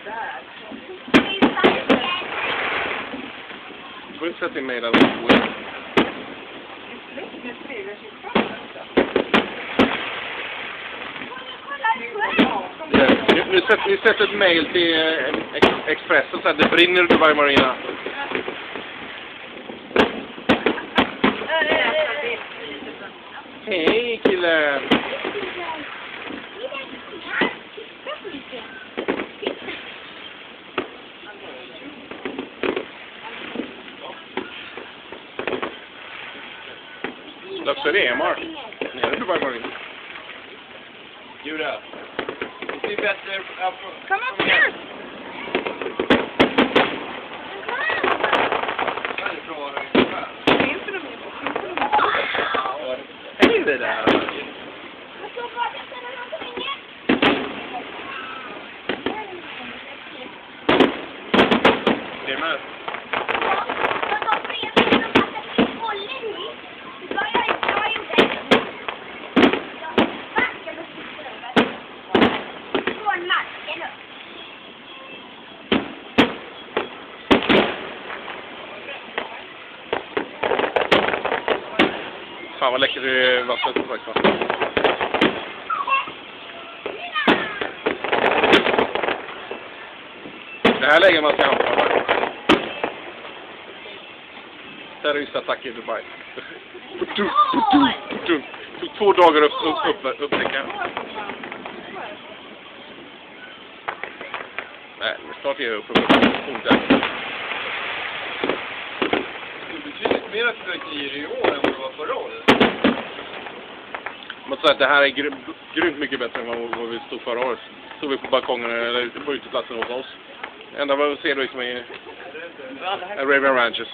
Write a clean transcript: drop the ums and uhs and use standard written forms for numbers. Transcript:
Du får inte sätta in mig där. Nu sätter ett mail till Expressen så att det brinner i Dubai Marina. Hej kille! Looks at it, Mark. Yeah, Dubai Marina. Judah, you see better up. Come up here. Hej det där! Det är med. Fan vad läckert det är vattnet som sagt. Det här läget man ska använda. Terroristattack i Dubai. Tog 2 dagar upptäcka. Nej, snart är jag uppe på punkten. Mer fyrverkerier i år än vad det var förra året. Man måste säga att det här är grymt mycket bättre än vad vi stod förra året. Stod vi på balkongen eller på uteplatsen hos oss. Enda vad vi ser då är som i Arabian Ranches.